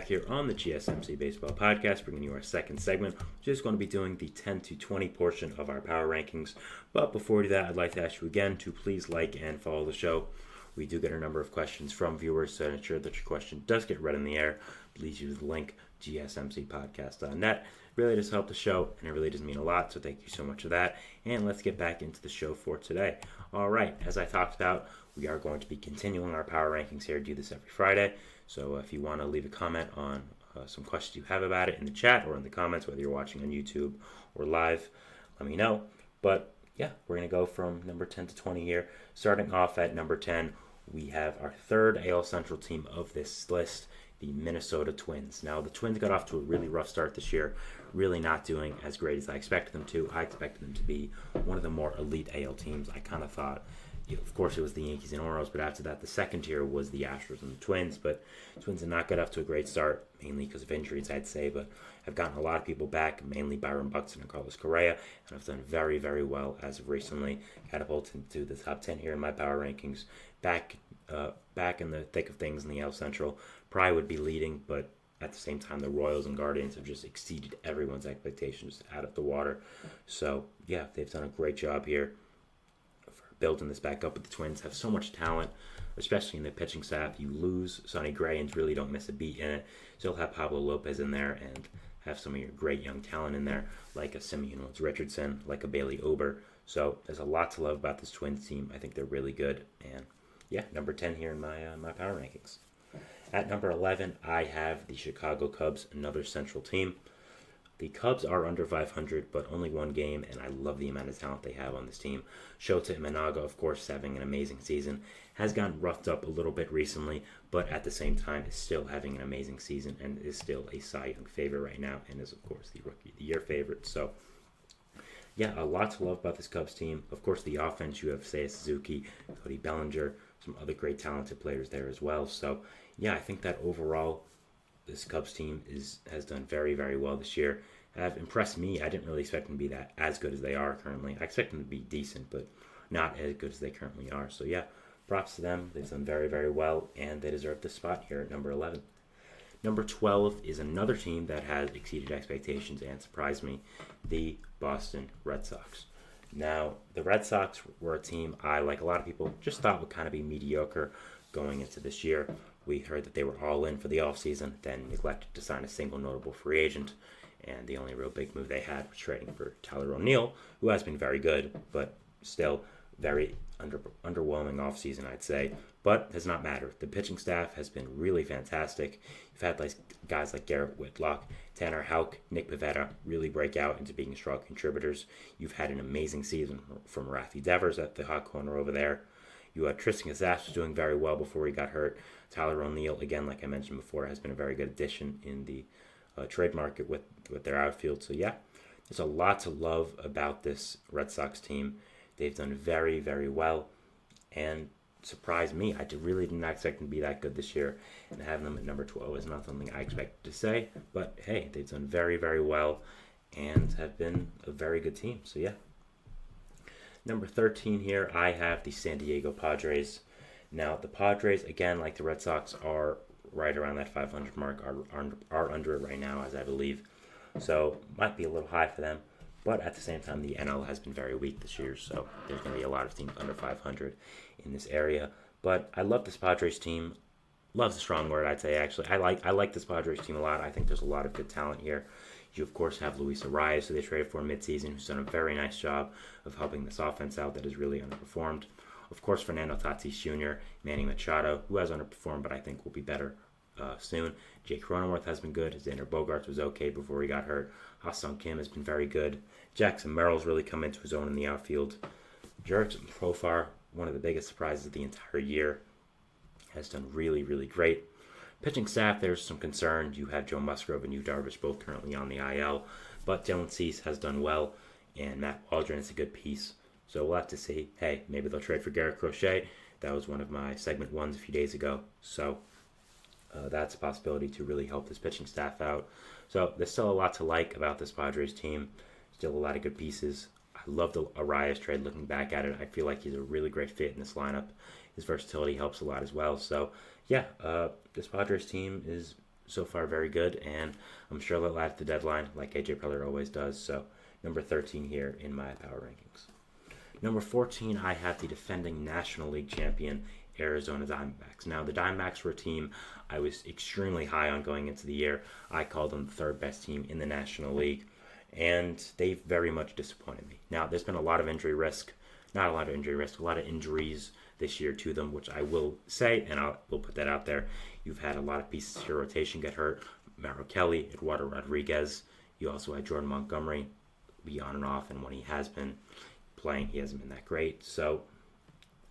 back here on the GSMC Baseball Podcast, bringing you our second segment, which is going to be doing the 10 to 20 portion of our power rankings. But before we do that, I'd like to ask you again to please like and follow the show. We do get a number of questions from viewers, so to ensure that your question does get read in the air, please use the link gsmcpodcast.net. It really does help the show, and it really does mean a lot, so thank you so much for that. And let's get back into the show for today. All right, as I talked about, we are going to be continuing our power rankings here. Do this every Friday. So if you want to leave a comment on some questions you have about it in the chat or in the comments, whether you're watching on YouTube or live, let me know. But yeah, we're going to go from number 10 to 20 here. Starting off at number 10, we have our third AL Central team of this list, the Minnesota Twins. Now, the Twins got off to a really rough start this year, really not doing as great as I expected them to. I expected them to be one of the more elite AL teams. I kind of thought, of course, it was the Yankees and Orioles, but after that, the second tier was the Astros and the Twins. But the Twins did not get off to a great start, mainly because of injuries, I'd say. But I've gotten a lot of people back, mainly Byron Buxton and Carlos Correa, and I've done very, very well as of recently. Catapulted into the top 10 here in my power rankings. Back in the thick of things in the AL Central. Probably would be leading, but at the same time, the Royals and Guardians have just exceeded everyone's expectations out of the water. So, yeah, they've done a great job here building this back up. But the Twins have so much talent, especially in the pitching staff. You lose Sonny Gray and really don't miss a beat in it. Still have Pablo Lopez in there and have some of your great young talent in there, like a Simeon Woods Richardson, like a Bailey Ober. So there's a lot to love about this Twins team. I think they're really good. And yeah, number 10 here in my power rankings. At number 11, I have the Chicago Cubs, another Central team. The Cubs are under 500, but only one game, and I love the amount of talent they have on this team. Shota Imanaga, of course, having an amazing season, has gotten roughed up a little bit recently, but at the same time is still having an amazing season and is still a Cy Young favorite right now, and is, of course, the Rookie of the Year favorite. So, yeah, a lot to love about this Cubs team. Of course, the offense, you have Seiya Suzuki, Cody Bellinger, some other great talented players there as well. So, yeah, I think that overall this Cubs team has done very, very well this year. Have impressed me. I didn't really expect them to be that as good as they are currently. I expect them to be decent, but not as good as they currently are. So yeah, props to them. They've done very, very well, and they deserve this spot here at number 11. Number 12 is another team that has exceeded expectations and surprised me, the Boston Red Sox. Now, the Red Sox were a team I, like a lot of people, just thought would kind of be mediocre going into this year. We heard that they were all in for the offseason, then neglected to sign a single notable free agent, and the only real big move they had was trading for Tyler O'Neill, who has been very good, but still very underwhelming offseason, I'd say. But does not matter. The pitching staff has been really fantastic. You've had guys like Garrett Whitlock, Tanner Houck, Nick Pivetta really break out into being strong contributors. You've had an amazing season from Rafi Devers at the hot corner over there. You had Tristan Casas was doing very well before he got hurt. Tyler O'Neill, again, like I mentioned before, has been a very good addition in the trade market with their outfield. So, yeah, there's a lot to love about this Red Sox team. They've done very, very well and surprised me. I really did not expect them to be that good this year, and having them at number 12 is not something I expected to say. But, hey, they've done very, very well and have been a very good team. So, yeah. Number 13 here, I have the San Diego Padres. Now, the Padres, again, like the Red Sox, are right around that 500 mark, are under it right now, as I believe. So, might be a little high for them. But at the same time, the NL has been very weak this year, so there's going to be a lot of teams under 500 in this area. But I love this Padres team. Love's a strong word, I'd say, actually. I like this Padres team a lot. I think there's a lot of good talent here. You, of course, have Luis Arias, who they traded for midseason, who's done a very nice job of helping this offense out that has really underperformed. Of course, Fernando Tatis Jr., Manny Machado, who has underperformed, but I think will be better soon. Jake Cronenworth has been good. Xander Bogaerts was okay before he got hurt. Ha-Sung Kim has been very good. Jackson Merrill's really come into his own in the outfield. Jurickson Profar, one of the biggest surprises of the entire year, has done really, really great. Pitching staff, there's some concern. You have Joe Musgrove and Yu Darvish both currently on the IL, but Dylan Cease has done well, and Matt Waldron is a good piece. So we'll have to see. Hey, maybe they'll trade for Garrett Crochet. That was one of my segment ones a few days ago. So that's a possibility to really help this pitching staff out. So there's still a lot to like about this Padres team. Still a lot of good pieces. I love the Arias trade. Looking back at it, I feel like he's a really great fit in this lineup. His versatility helps a lot as well. So, yeah, this Padres team is so far very good, and I'm sure they'll add the deadline like AJ Preller always does. So number 13 here in my power rankings. Number 14, I have the defending National League champion Arizona Diamondbacks. Now, the Diamondbacks were a team I was extremely high on going into the year. I called them the third best team in the National League, and they've very much disappointed me. Now, there's been a lot of injury risk, not a lot of injury risk, a lot of injuries this year to them, which I will say, and we'll put that out there. You've had a lot of pieces of your rotation get hurt. Merrill Kelly, Eduardo Rodriguez. You also had Jordan Montgomery be on and off, and when he has been playing, he hasn't been that great. So,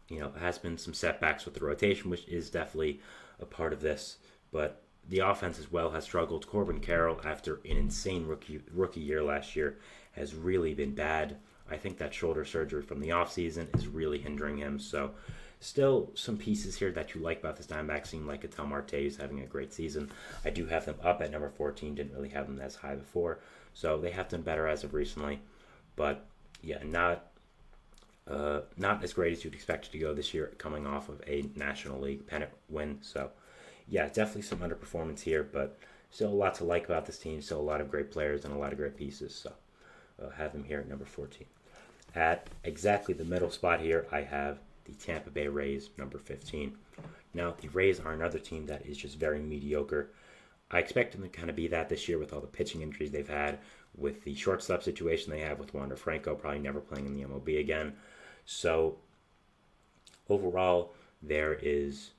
it has been some setbacks with the rotation, which is definitely a part of this. But the offense as well has struggled. Corbin Carroll, after an insane rookie year last year, has really been bad. I think that shoulder surgery from the offseason is really hindering him. So still some pieces here that you like about this Diamondbacks team, like Ketel Marte is having a great season. I do have them up at number 14. Didn't really have them as high before. So they have done better as of recently. But yeah, not as great as you'd expect it to go this year, coming off of a National League pennant win. So yeah, definitely some underperformance here, but still a lot to like about this team. Still a lot of great players and a lot of great pieces. So have them here at number 14. At exactly the middle spot here, I have the Tampa Bay Rays, number 15. Now, the Rays are another team that is just very mediocre. I expect them to kind of be that this year with all the pitching injuries they've had, with the shortstop situation they have with Wander Franco probably never playing in the MLB again. So, overall, there is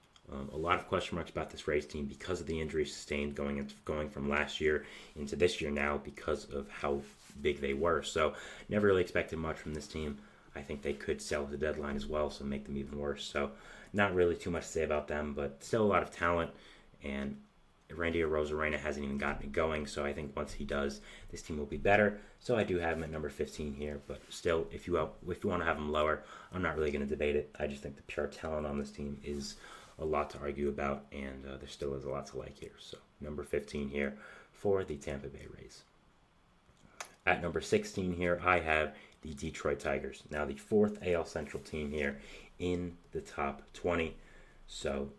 a lot of question marks about this Rays team because of the injuries sustained going from last year into this year now because of how big they were. So, never really expected much from this team. I think they could sell at the deadline as well, so make them even worse. So, not really too much to say about them, but still a lot of talent. And Randy Arozarena hasn't even gotten it going, so I think once he does, this team will be better. So I do have him at number 15 here, but still, if you want to have him lower, I'm not really going to debate it. I just think the pure talent on this team is a lot to argue about, and there still is a lot to like here. So number 15 here for the Tampa Bay Rays. At number 16 here, I have the Detroit Tigers. Now the fourth AL Central team here in the top 20. So,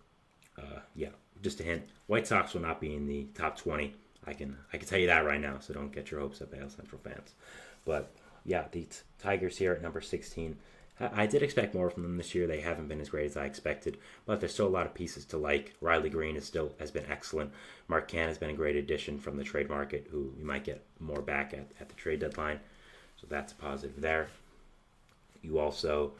yeah, just a hint. White Sox will not be in the top 20. I can tell you that right now, so don't get your hopes up, AL Central fans. But, yeah, the Tigers here at number 16. I did expect more from them this year. They haven't been as great as I expected, but there's still a lot of pieces to like. Riley Green has been excellent. Mark Canha has been a great addition from the trade market, who you might get more back at the trade deadline. So that's a positive there. You also,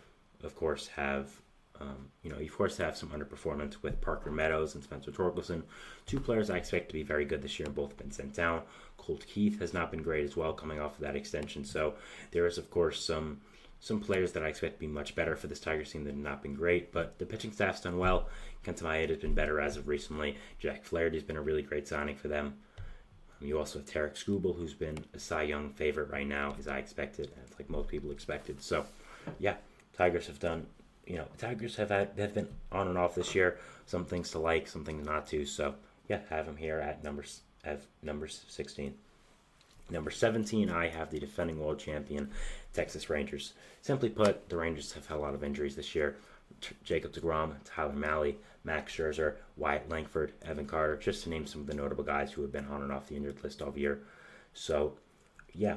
of course, have some underperformance with Parker Meadows and Spencer Torkelson, two players I expect to be very good this year, and both have been sent down. Colt Keith has not been great as well, coming off of that extension. So there is, of course, some players that I expect to be much better for this Tigers team that have not been great, but the pitching staff's done well. Kenta Maeda has been better as of recently. Jack Flaherty's been a really great signing for them. You also have Tarek Skubal, who's been a Cy Young favorite right now, as I expected, and like most people expected. So, yeah, Tigers have done. Tigers have been on and off this year. Some things to like, some things not to. So, yeah, have them here at number 16. Number 17, I have the defending world champion, Texas Rangers. Simply put, the Rangers have had a lot of injuries this year. Jacob deGrom, Tyler Mahle, Max Scherzer, Wyatt Langford, Evan Carter, just to name some of the notable guys who have been on and off the injured list all year. So, yeah,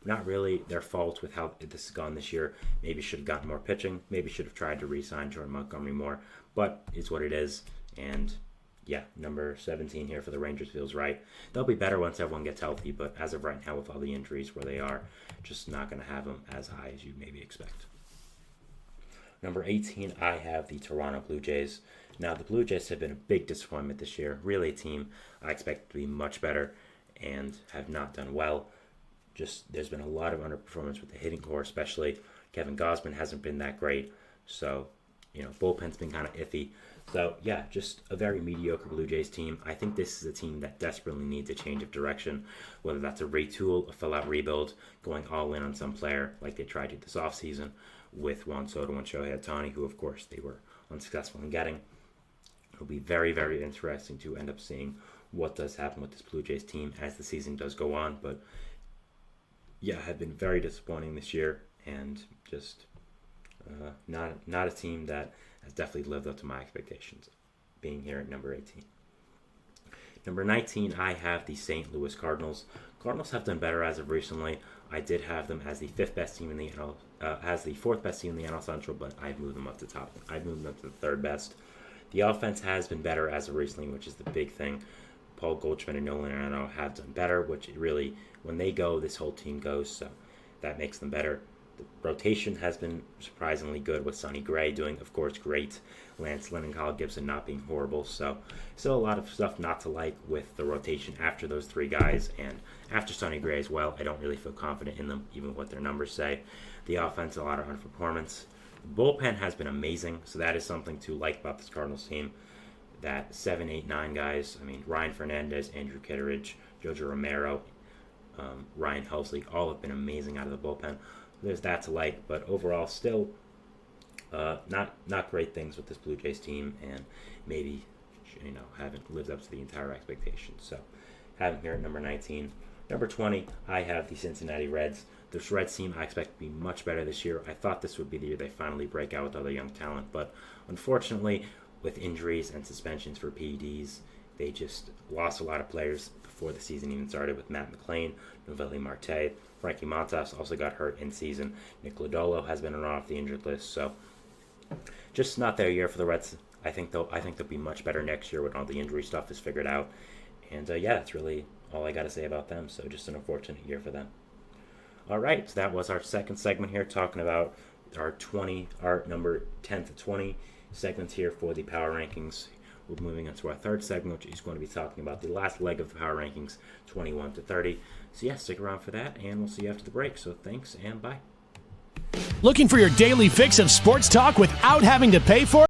not really their fault with how this has gone this year. Maybe should have gotten more pitching. Maybe should have tried to re-sign Jordan Montgomery more. But it's what it is. And, yeah, number 17 here for the Rangers feels right. They'll be better once everyone gets healthy. But as of right now, with all the injuries where they are, just not going to have them as high as you maybe expect. Number 18, I have the Toronto Blue Jays. Now, the Blue Jays have been a big disappointment this year. Really a team I expect to be much better and have not done well. Just there's been a lot of underperformance with the hitting core, especially. Kevin Gausman hasn't been that great. So, bullpen's been kind of iffy. So, yeah, just a very mediocre Blue Jays team. I think this is a team that desperately needs a change of direction, whether that's a retool, a full-out rebuild, going all in on some player like they tried to this offseason with Juan Soto and Shohei Ohtani, who, of course, they were unsuccessful in getting. It'll be very, very interesting to end up seeing what does happen with this Blue Jays team as the season does go on. But, yeah, have been very disappointing this year and just not a team that has definitely lived up to my expectations, being here at number 18. Number 19, I have the St. Louis Cardinals. Cardinals have done better as of recently. I did have them as the fifth best team in the NL, as the fourth best team in the NL Central, but I've moved them up to top. I've moved them up to the third best. The offense has been better as of recently, which is the big thing. Paul Goldschmidt and Nolan Arenado have done better, which really, when they go, this whole team goes, so that makes them better. The rotation has been surprisingly good with Sonny Gray doing, of course, great. Lance Lynn and Kyle Gibson not being horrible. So still a lot of stuff not to like with the rotation after those three guys. And after Sonny Gray as well, I don't really feel confident in them, even what their numbers say. The offense, a lot of underperformance. The bullpen has been amazing, so that is something to like about this Cardinals team. That 7, 8, 9 guys, I mean, Ryan Fernandez, Andrew Kitteridge, Jojo Romero, Ryan Helsley, all have been amazing out of the bullpen. There's that to like, but overall still not great things with this Blue Jays team, and maybe haven't lived up to the entire expectations. So have them here at number 19. Number 20, I have the Cincinnati Reds. This Reds team I expect to be much better this year. I thought this would be the year they finally break out with other young talent, but unfortunately, with injuries and suspensions for PEDs, they just lost a lot of players before the season even started, with Matt McLain, Noelvi Marte. Frankie Montas also got hurt in season. Nick Lodolo has been off the injured list, so just not their year for the Reds. I think they'll be much better next year when all the injury stuff is figured out. And that's really all I got to say about them. So just an unfortunate year for them. All right, so that was our second segment here, talking about our number 10 to 20 segments here for the power rankings. We're moving on to our third segment, which is going to be talking about the last leg of the power rankings, 21 to 30. So stick around for that, and we'll see you after the break. So thanks, and bye. Looking for your daily fix of sports talk without having to pay for it?